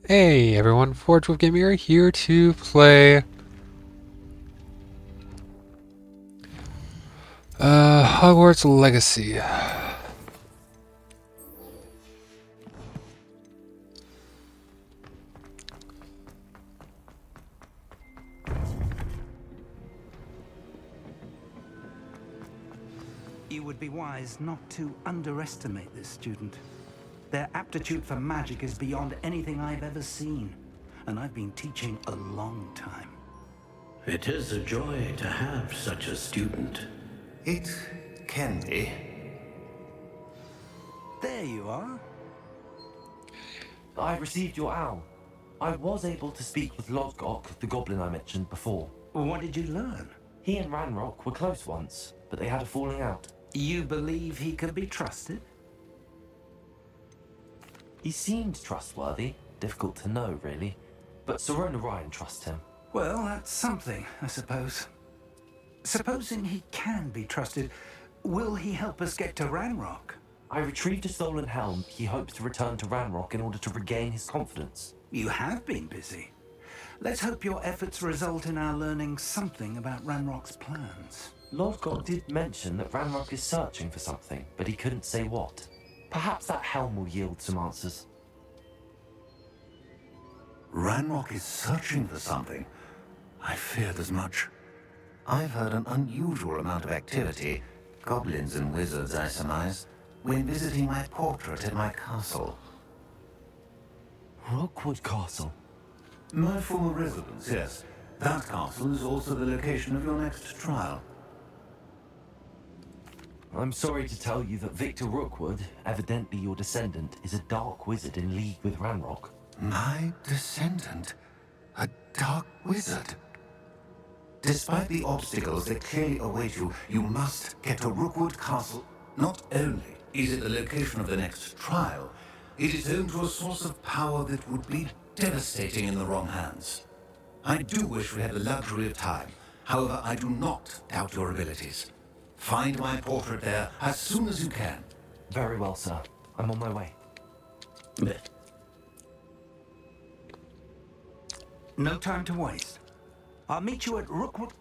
Hey everyone, Forge Wolf Gamer here to play Hogwarts Legacy. You would be wise not to underestimate this student. Their aptitude for magic is beyond anything I've ever seen, and I've been teaching a long time. It is a joy to have such a student. It can be. There you are. I received your owl. I was able to speak with Lodgok, the goblin I mentioned before. What did you learn? He and Ranrock were close once, but they had a falling out. You believe he could be trusted? He seemed trustworthy. Difficult to know, really. But Sirona Ryan trusts him. Well, that's something, I suppose. Supposing he can be trusted, will he help us get to Ranrock? I retrieved a stolen helm. He hopes to return to Ranrock in order to regain his confidence. You have been busy. Let's hope your efforts result in our learning something about Ranrock's plans. Lodgok did mention that Ranrock is searching for something, but he couldn't say what. Perhaps that helm will yield some answers. Ranrock is searching for something. I feared as much. I've heard an unusual amount of activity, goblins and wizards, I surmise, when visiting my portrait at my castle. Rookwood Castle. My former residence, yes. That castle is also the location of your next trial. I'm sorry to tell you that Victor Rookwood, evidently your descendant, is a dark wizard in league with Ranrock. My descendant? A dark wizard? Despite the obstacles that clearly await you, you must get to Rookwood Castle. Not only is it the location of the next trial, it is home to a source of power that would be devastating in the wrong hands. I do wish we had the luxury of time. However, I do not doubt your abilities. Find my portrait there as soon as you can. Very well, sir. I'm on my way. No time to waste. I'll meet you at Rookwood.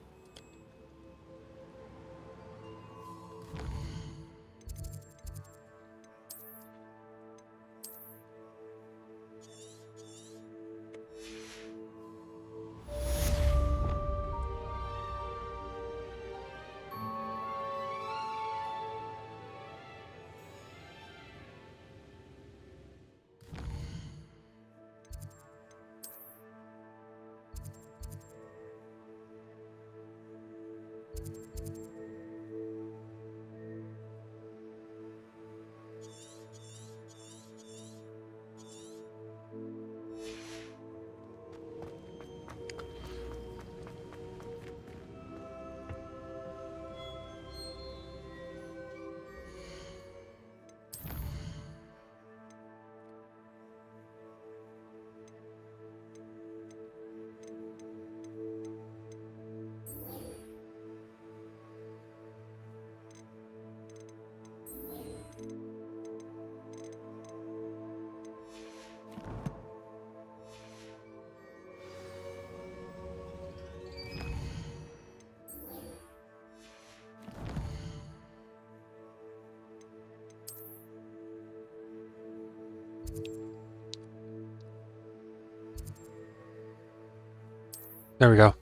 There we go.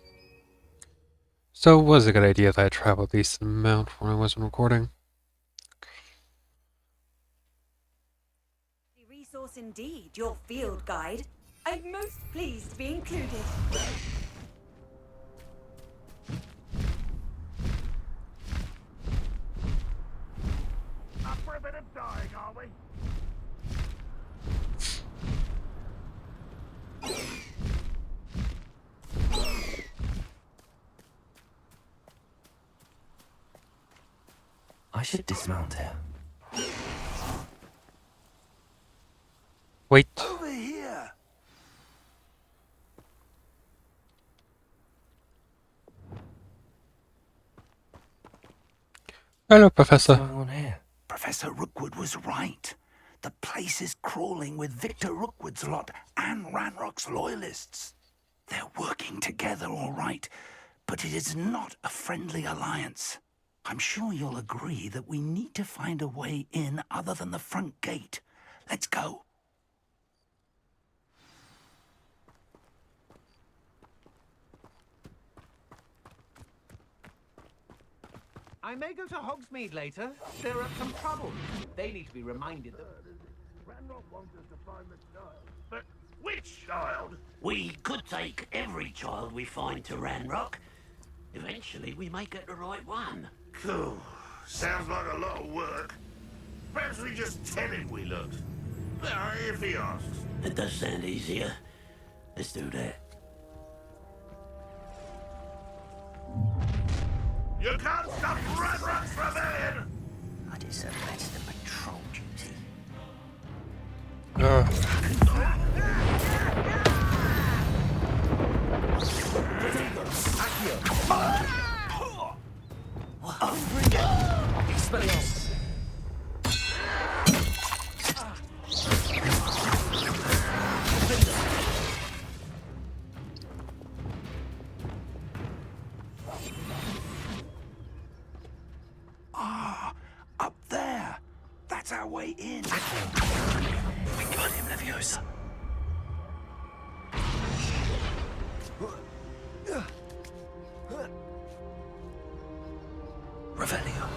So it was a good idea that I traveled a decent amount when I wasn't recording. Resource indeed, your field guide. I'm most pleased to be included. Up for a bit of dying, are we? I should dismount here. Wait. Over here! Hello, What's Professor. going on here? Professor Rookwood was right. The place is crawling with Victor Rookwood's lot and Ranrock's loyalists. They're working together, all right, but it is not a friendly alliance. I'm sure you'll agree that we need to find a way in other than the front gate. Let's go. I may go to Hogsmeade later. Stir up some trouble. They need to be reminded that... Ranrock wants us to find the child. But which child? We could take every child we find to Ranrock. Eventually, we may get the right one. Cool. Sounds like a lot of work. Perhaps we just tell him we looked. If he asks. It does sound easier. Let's do that. You can't stop Ranrock's rebellion! I deserve better than patrol duty. Expelliarmus! Up there! That's our way in! We got him, Leviosa. Revelio.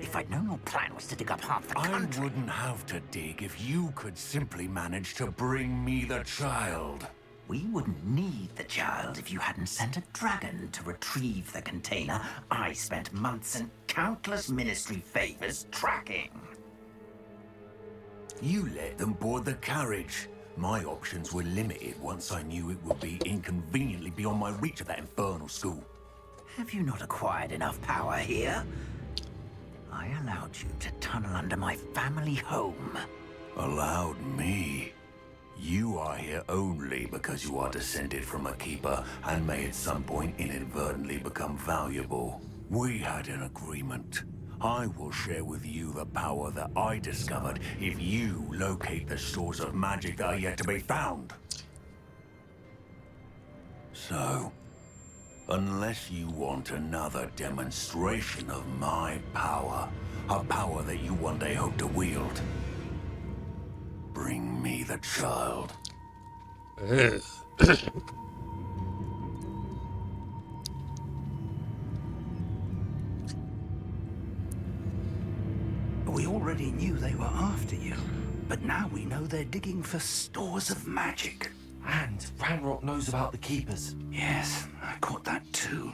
If I'd known your plan was to dig up half the I country... wouldn't have to dig if you could simply manage to bring me the child. We wouldn't need the child if you hadn't sent a dragon to retrieve the container I spent months and countless ministry favors tracking. You let them board the carriage. My options were limited once I knew it would be inconveniently beyond my reach of that infernal school. Have you not acquired enough power here? I allowed you to tunnel under my family home. Allowed me? You are here only because you are descended from a keeper and may at some point inadvertently become valuable. We had an agreement. I will share with you the power that I discovered if you locate the stores of magic that are yet to be found. So, unless you want another demonstration of my power, a power that you one day hope to wield, bring me the child. We already knew they were after you, but now we know they're digging for stores of magic. And Ranrock knows about the Keepers. Yes, I caught that too.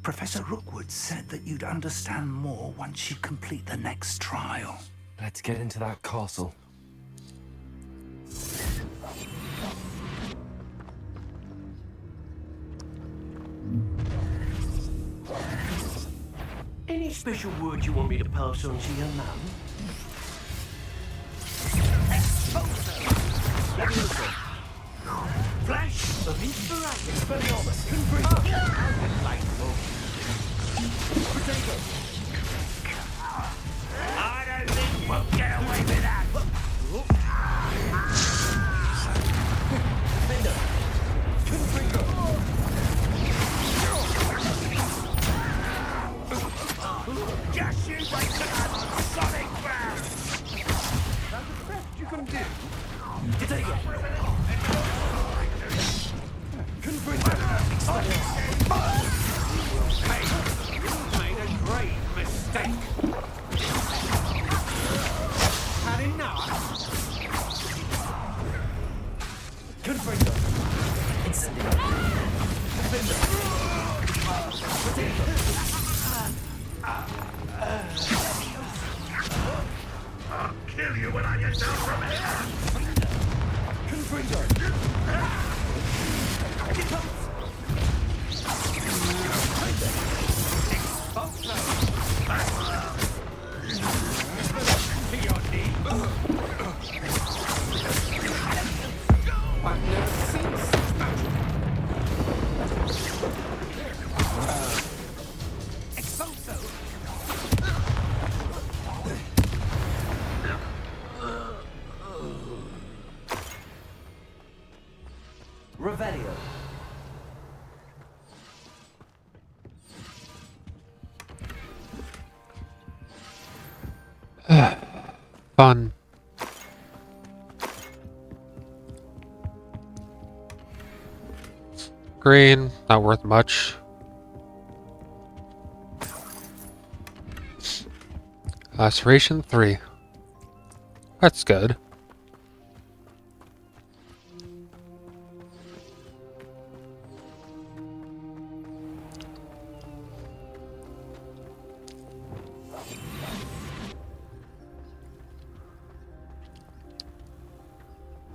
Professor Rookwood said that you'd understand more once you complete the next trial. Let's get into that castle. Any special word you want me to pass on to your mum? Flash of inspiration. Expelliarmus! Delightful. I don't think we'll get away with that! Just you wait till I'm solid ground! That's the best you can do. You've made a grave mistake. Had enough? Confringo. I'll kill you when I get down from here! Confringo. To your knee. I've never seen such magic. Fun. Green, not worth much. Laceration 3. That's good.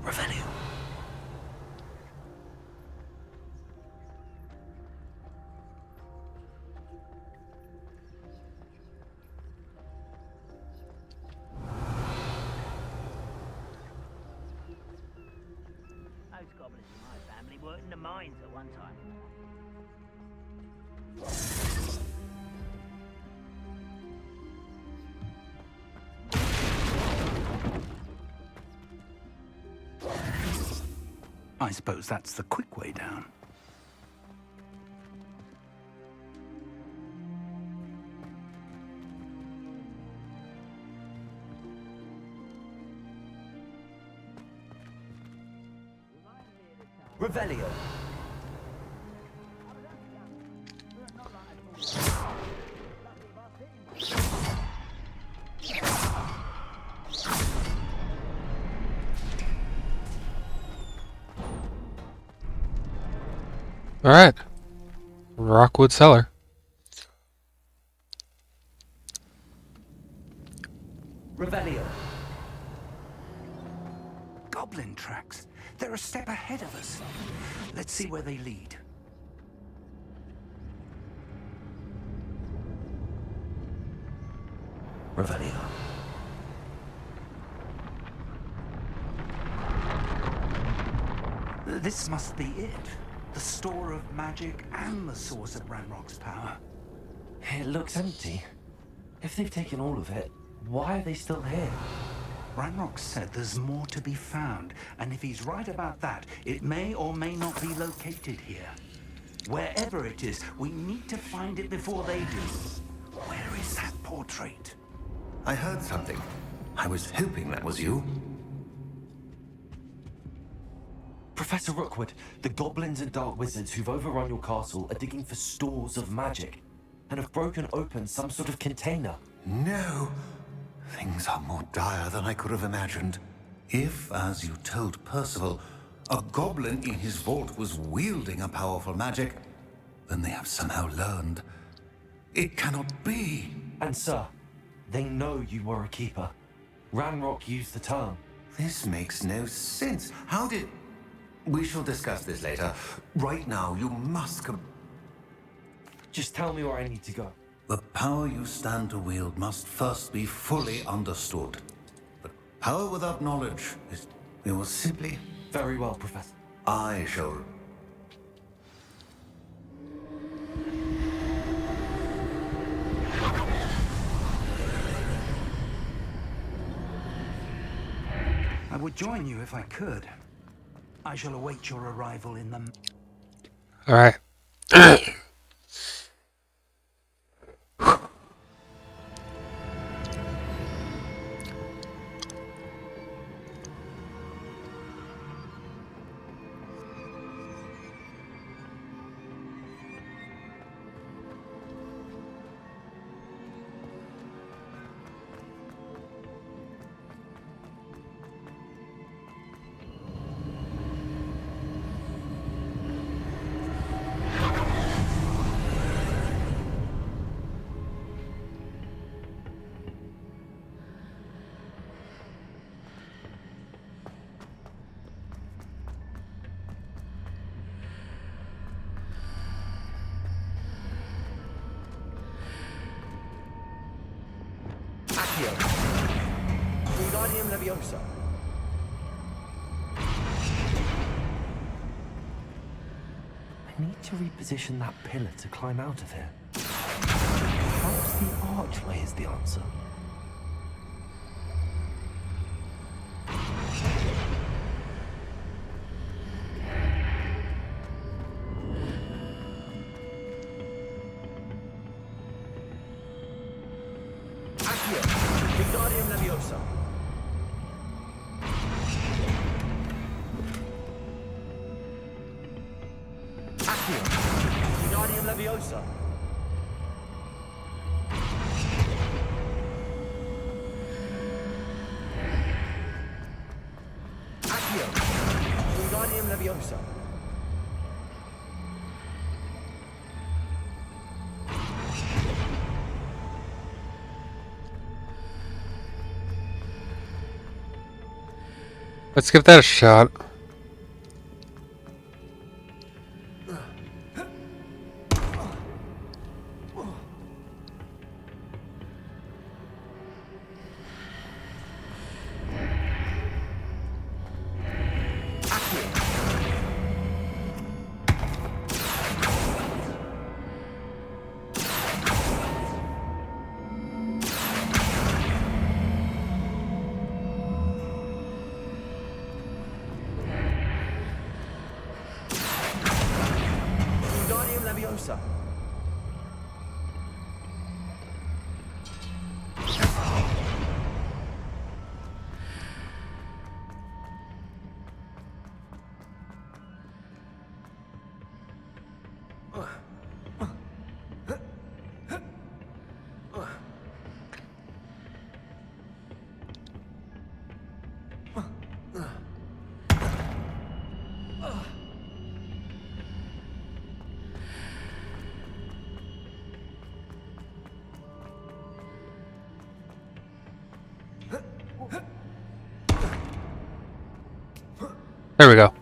Revelio. Those goblins in my family worked in the mines at one time. I suppose that's the quick way down. Revelio. Alright. Rockwood Cellar. Revelio. Goblin tracks. They're a step ahead of us. Let's see where they lead. Revelio. This must be it. The store of magic and the source of Ranrock's power. It looks empty. If they've taken all of it, why are they still here? Ranrock said there's more to be found, and if he's right about that, it may or may not be located here. Wherever it is, we need to find it before they do. Where is that portrait? I heard something. I was hoping that was you. Professor Rookwood, the goblins and dark wizards who've overrun your castle are digging for stores of magic and have broken open some sort of container. No. Things are more dire than I could have imagined. If, as you told Percival, a goblin in his vault was wielding a powerful magic, then they have somehow learned. It cannot be. And sir, they know you were a keeper. Ranrock used the term. This makes no sense. How did... We shall discuss this later. Right now, you must Just tell me where I need to go. The power you stand to wield must first be fully understood. But power without knowledge is... It was simply... Very well, Professor. I shall... I would join you if I could. I shall await your arrival in them. Alright. Accio. Wingardium Leviosa. I need to reposition that pillar to climb out of here. Perhaps the archway is the answer. Accio. Wingardium Leviosa. Leviosa. Accio. Wingardium Leviosa. Let's give that a shot. Wingardium Leviosa. There we go.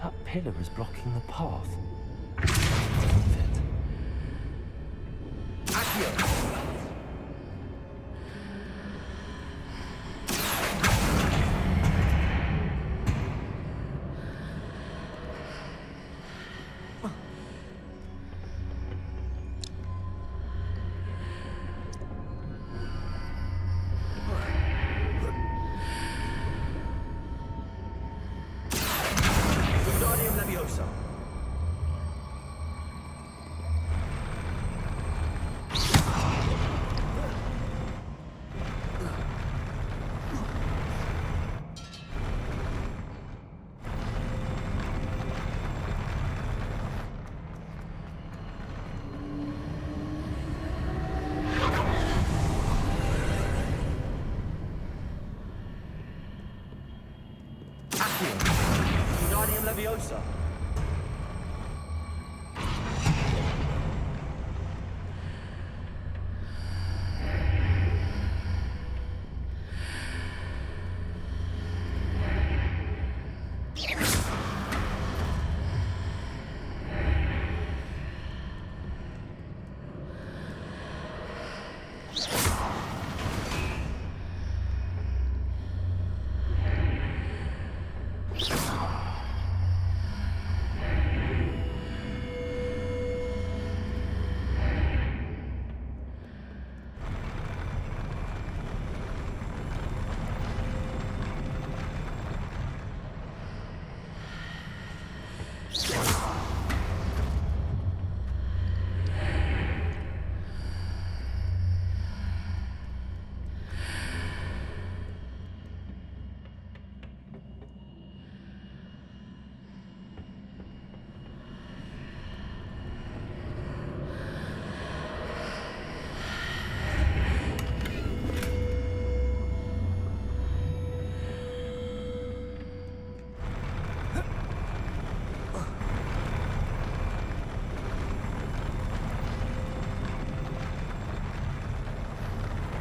That pillar is blocking the path. Accio. Wingardium Leviosa. Accio. Wingardium Leviosa.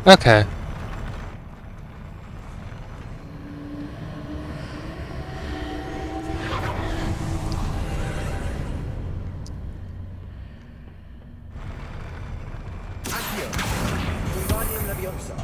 Okay. Accio. Wingardium Leviosa.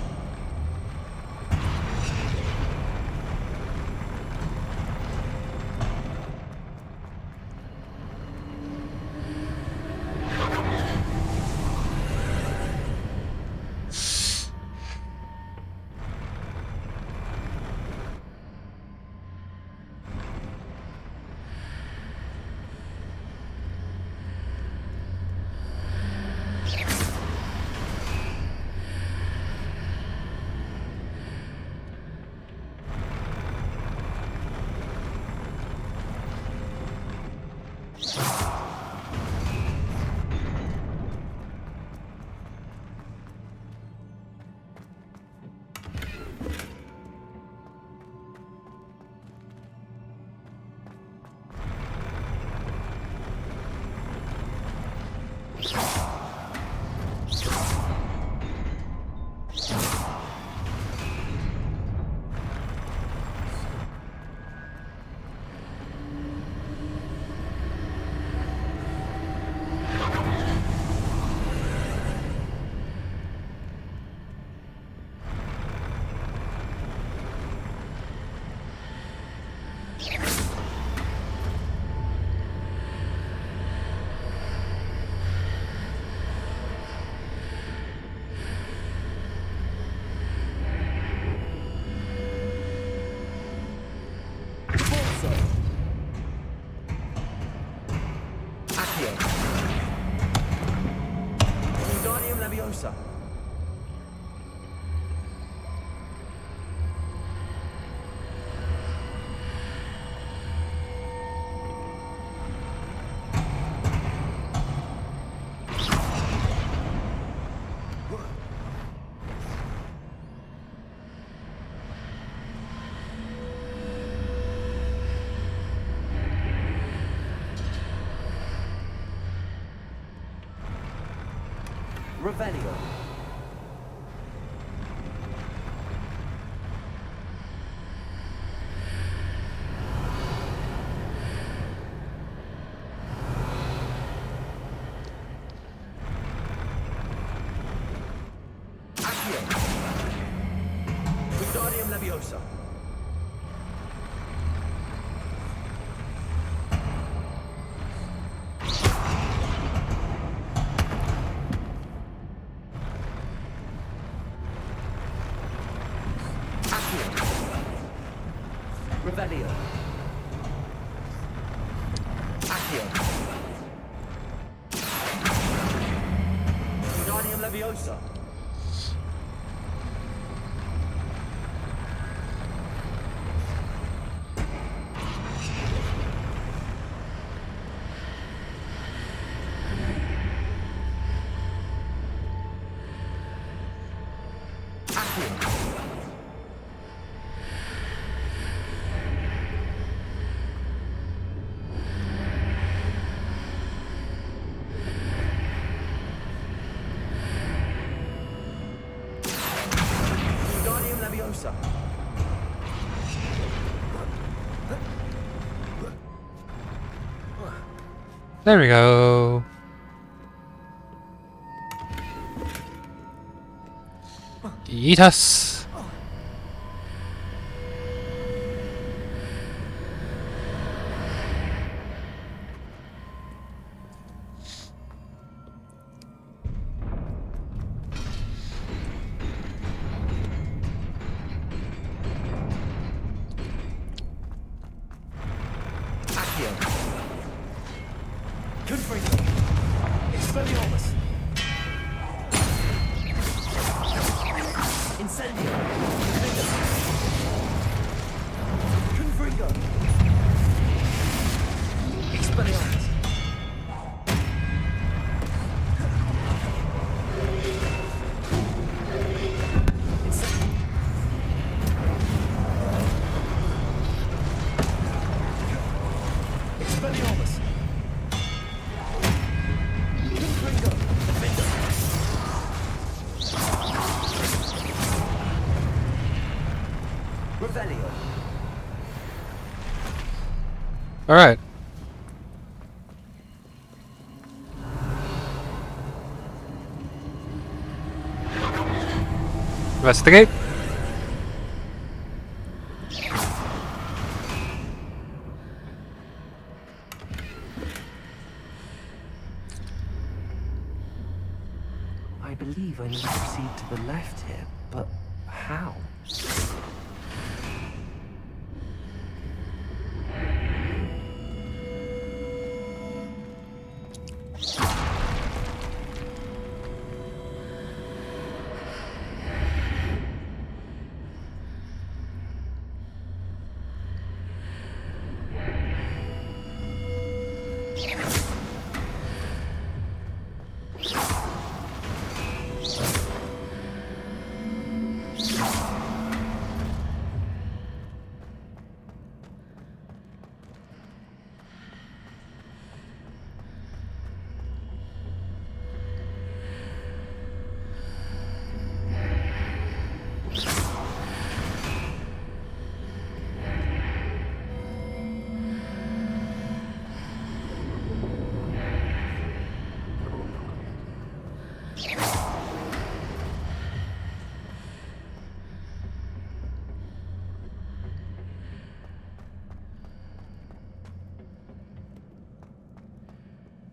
Accio. Wingardium Leviosa. Revelio. Accio. Wingardium Leviosa. Revelio. Accio. Wingardium Leviosa. Accio. Wingardium Leviosa. There we go. Eat us. Accio. Confringo. Expelliarmus. Incendio. Confringo. Expelliarmus. Expelliarmus. Confringo. Defender. Revelio. All right. Investigate. I believe I need to proceed to the left here, but how?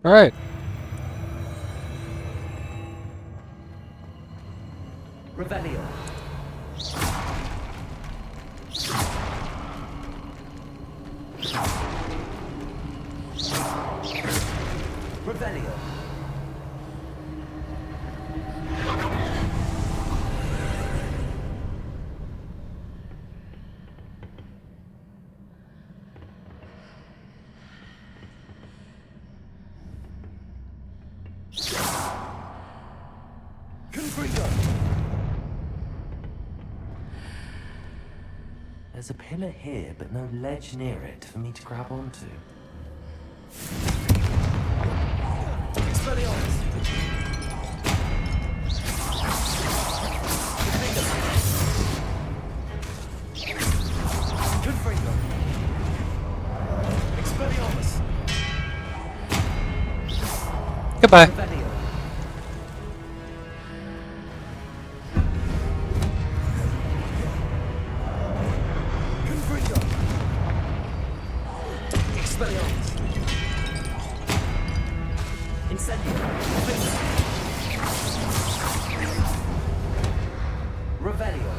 All right. Revelio. Revelio. There's a pillar here, but no ledge near it for me to grab onto. Expelliarmus! Confringo! Expelliarmus! Goodbye. Revelio. Confringo! Expelliarmus! Incendio! Revelio!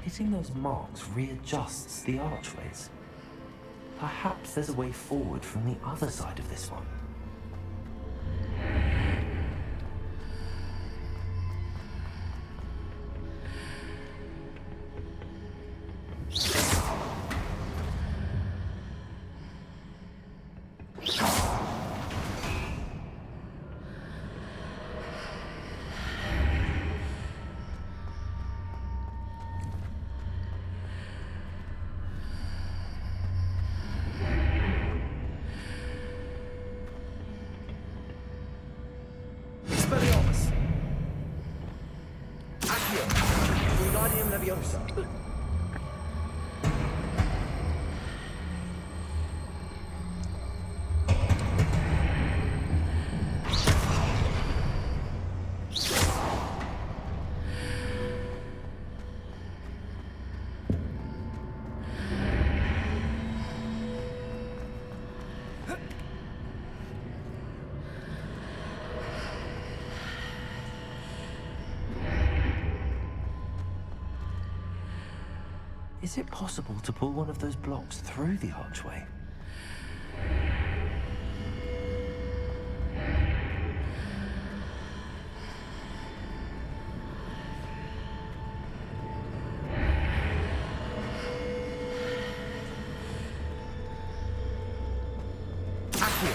Hitting those marks readjusts the archways. Perhaps there's a way forward from the other side of this one. Expelliarmus! Accio! Wingardium Leviosa! Is it possible to pull one of those blocks through the archway? Accio!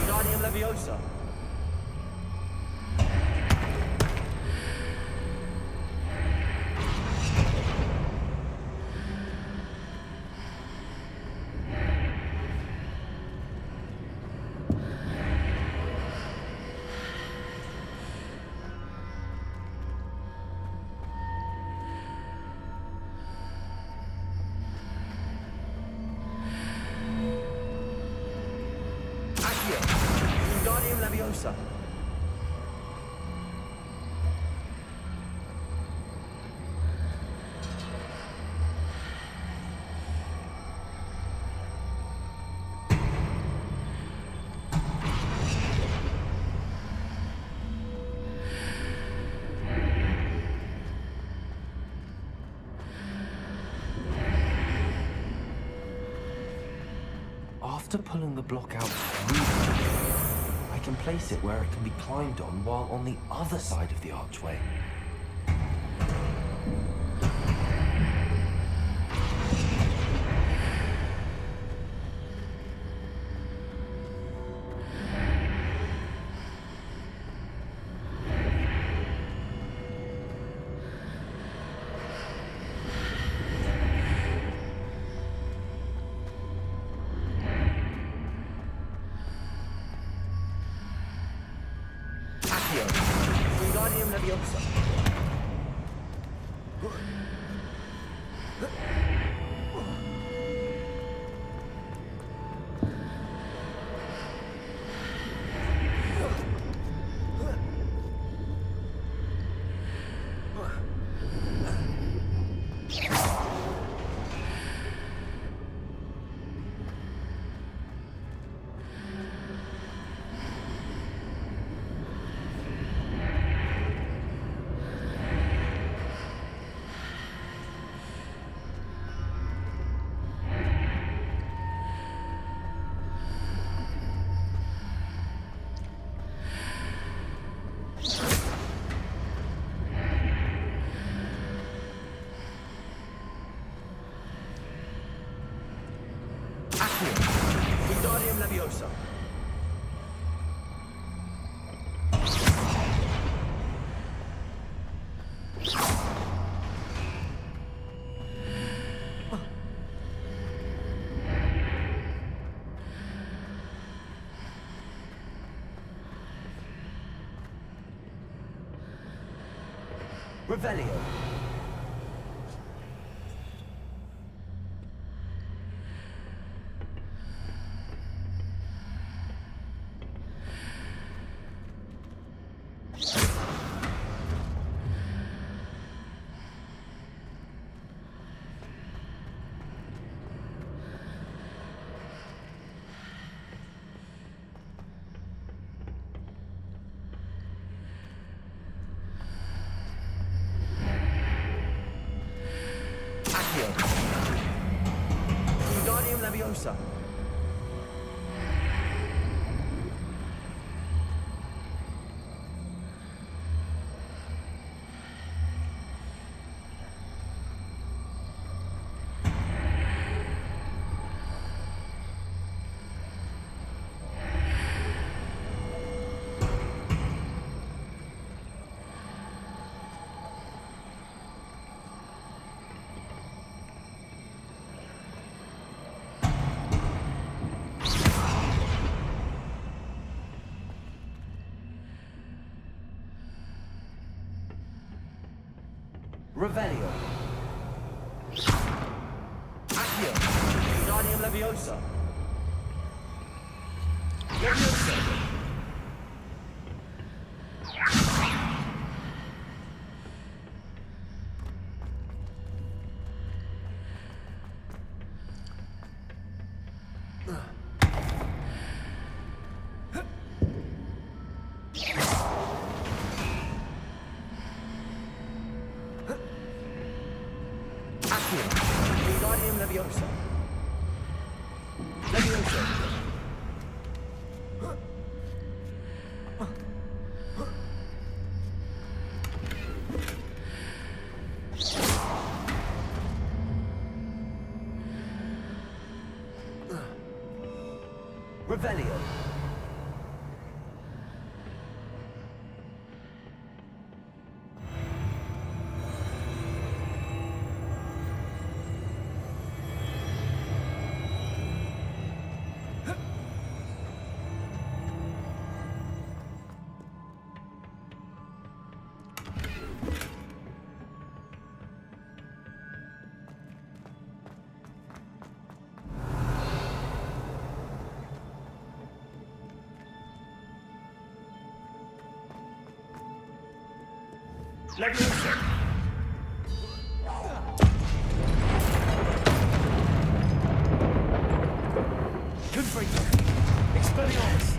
Wingardium Leviosa! Accio! Wingardium Leviosa! After pulling the block out through, I can place it where it can be climbed on while on the other side of the archway. Accio! Wingardium Leviosa! Leviosa. Revelio. Accio. Wingardium Leviosa. Revelio. Accio. Wingardium Leviosa. Leviosa. Accio. Wingardium Leviosa. Leviosa. Revelio. Leviosa. Confringo. Expelliarmus.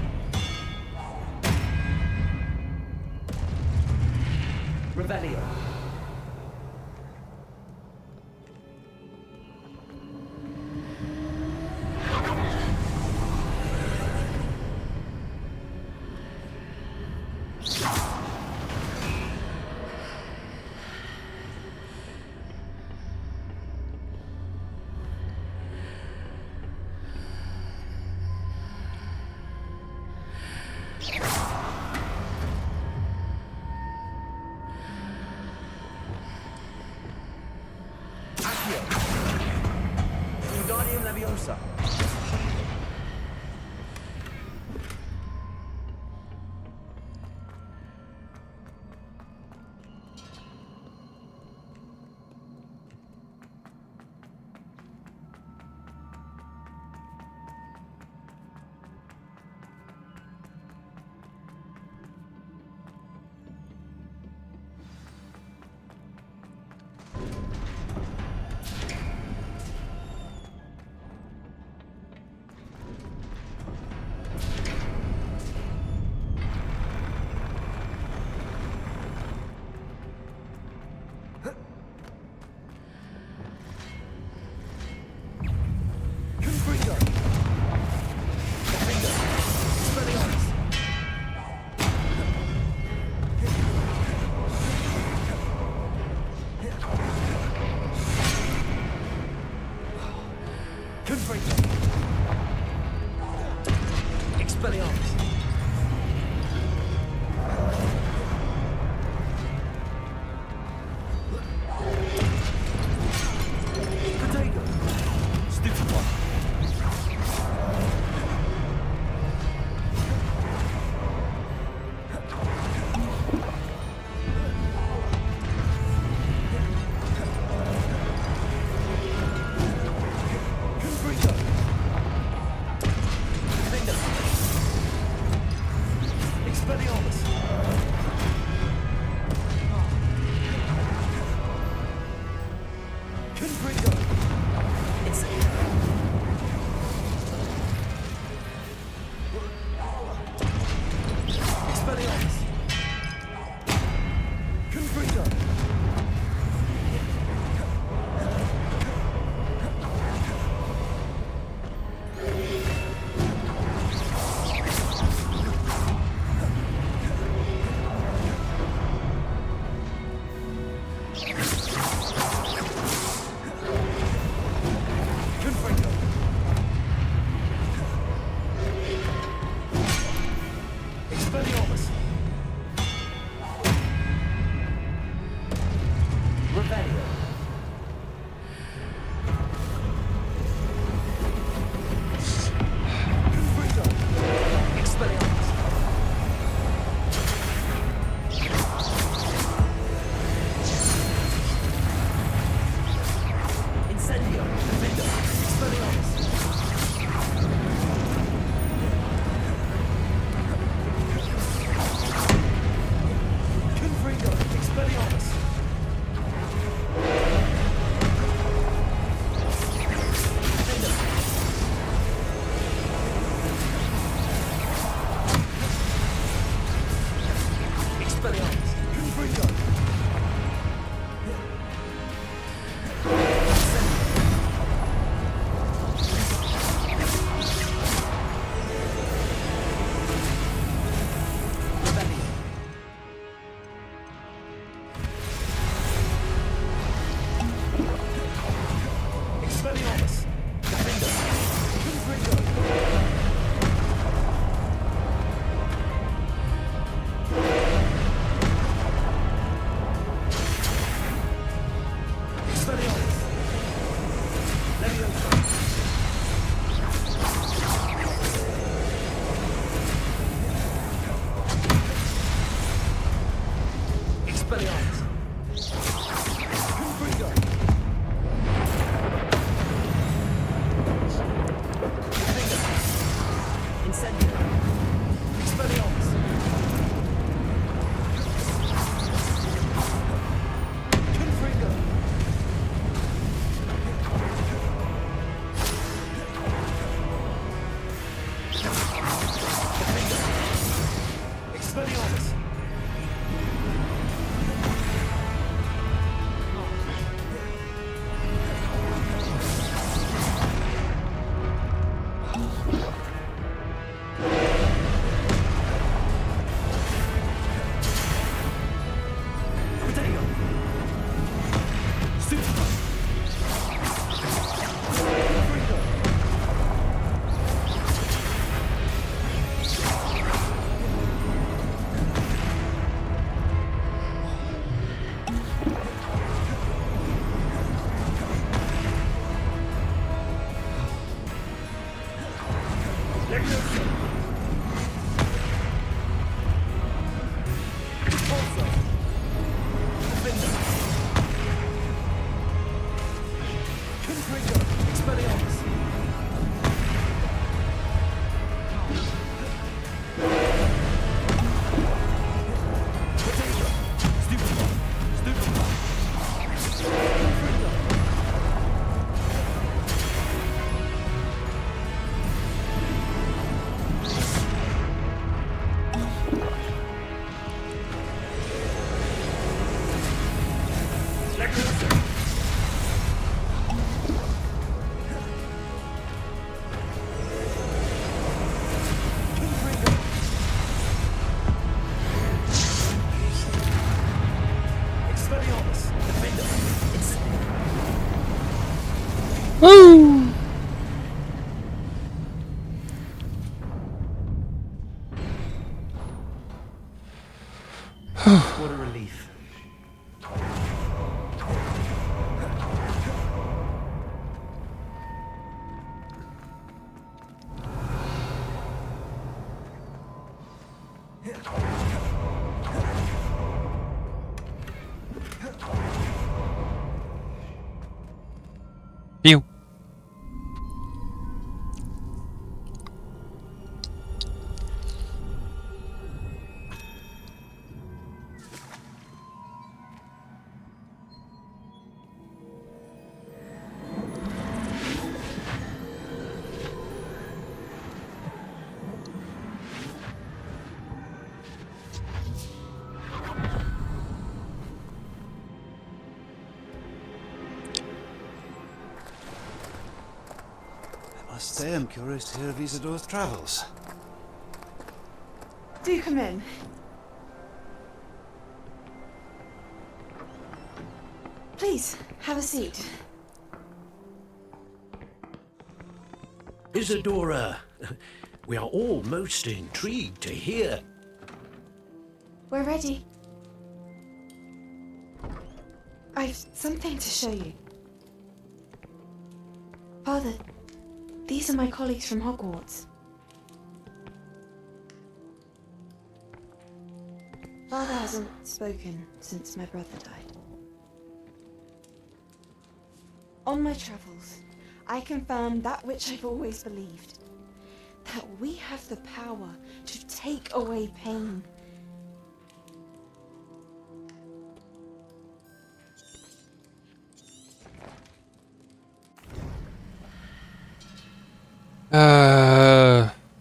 Revelio. Accio. Wingardium Leviosa. Confringo. Expelliarmus. Confringo. Expelliarmus. Potato. Stupefy. Confringo. Defender. Expelliarmus. Confringo. Expelliarmus. Confringo. Confringo. Expelliarmus. Revelio. Confringo. Expelliarmus. Incendio. Defender. Expelliarmus. Confringo. Expelliarmus. Defender. Expelliarmus. Confringo. Revelio. Expelliarmus. Defender. Confringo. Expelliarmus. Leviosa. Expelliarmus. Confringo. Defender. Incendio. Expelliarmus. Confringo. Defender. Expelliarmus. Potato. Super. Confringo. Leviosa. Expulso. Defender. Confringo. Expelliarmus. Potato. Stupefy. Stupefy. Confringo. Leviosa. Confringo. Expelliarmus. Defender. Woo! Must say I'm curious to hear of Isadora's travels. Do come in. Please, have a seat. Isadora, we are all most intrigued to hear. We're ready. I've something to show you. Father, these are my colleagues from Hogwarts. Father hasn't spoken since my brother died. On my travels, I confirmed that which I've always believed. That we have the power to take away pain.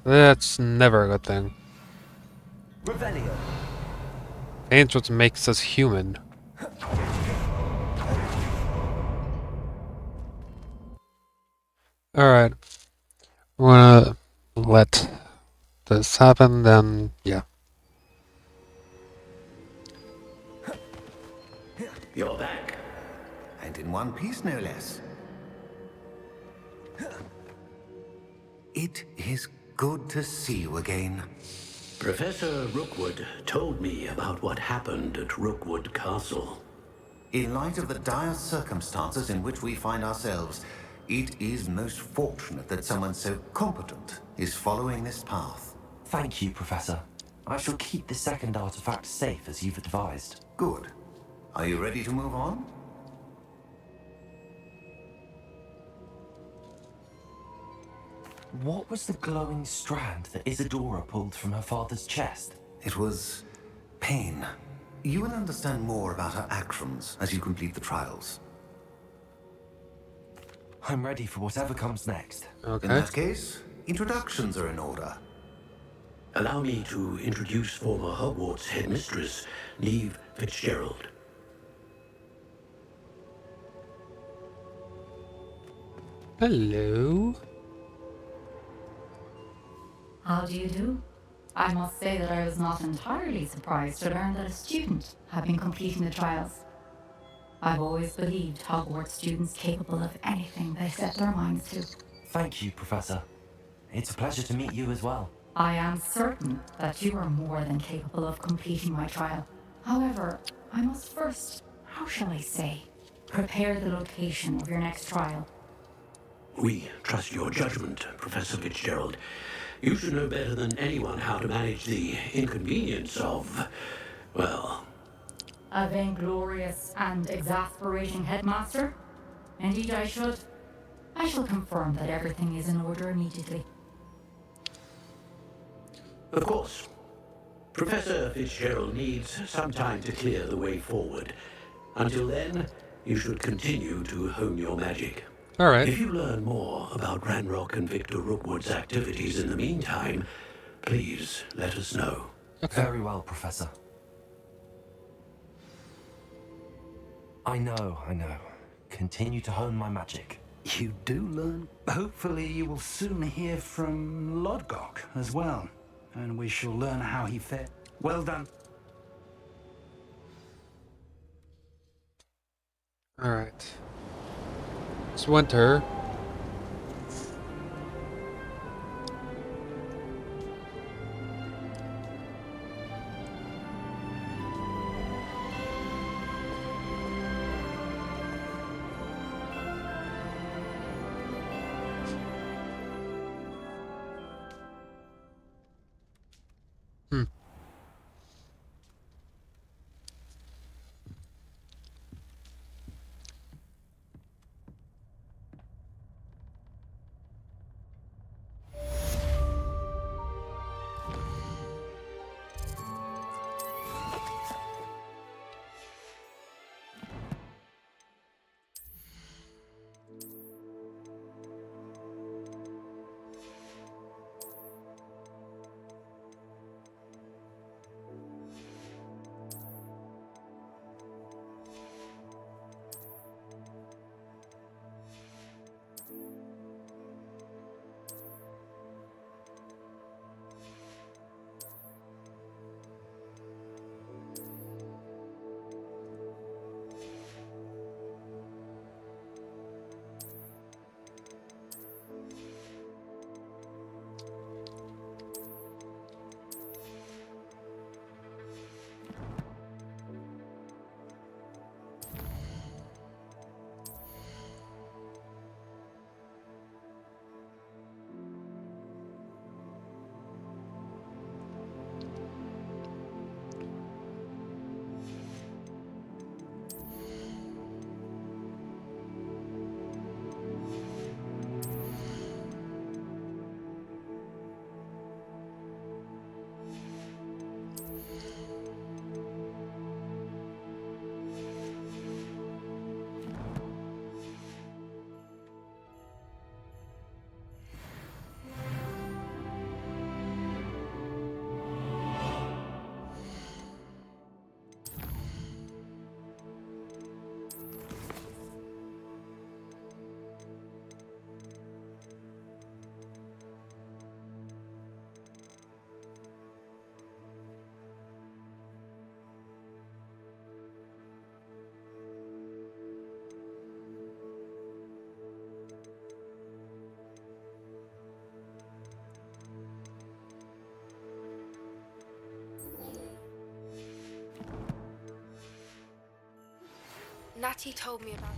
That's never a good thing. Revelio. Pain's what makes us human. Alright. We're gonna let this happen, then yeah. You're back. And in one piece, no less. It is good to see you again. Professor Rookwood told me about what happened at Rookwood Castle. In light of the dire circumstances in which we find ourselves, it is most fortunate that someone so competent is following this path. Thank you, Professor. I shall keep the second artifact safe as you've advised. Good. Are you ready to move on? What was the glowing strand that Isadora pulled from her father's chest? It was pain. You will understand more about her actions as you complete the trials. I'm ready for whatever comes next. Okay. In that case, introductions are in order. Allow me to introduce former Hogwarts headmistress, Neve Fitzgerald. Hello. How do you do? I must say that I was not entirely surprised to learn that a student had been completing the trials. I've always believed Hogwarts students capable of anything they set their minds to. Thank you, Professor. It's a pleasure to meet you as well. I am certain that you are more than capable of completing my trial. However, I must first, how shall I say, prepare the location of your next trial. We trust your judgment, Professor Fitzgerald. You should know better than anyone how to manage the inconvenience of, well... A vainglorious and exasperating headmaster? Indeed I should. I shall confirm that everything is in order immediately. Of course. Professor Fitzgerald needs some time to clear the way forward. Until then, you should continue to hone your magic. Alright. If you learn more about Ranrock and Victor Rookwood's activities in the meantime, please let us know. Okay. Very well, Professor. I know. Continue to hone my magic. You do learn. Hopefully you will soon hear from Lodgok as well, and we shall learn how he fared. Well done. Alright. It's winter. Natty told me about.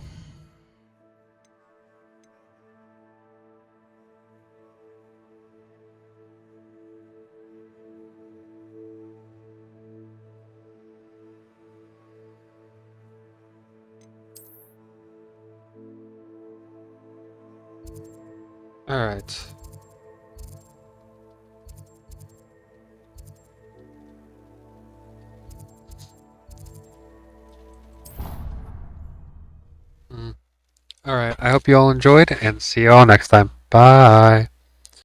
Alright. Alright, I hope you all enjoyed, and see you all next time. Bye!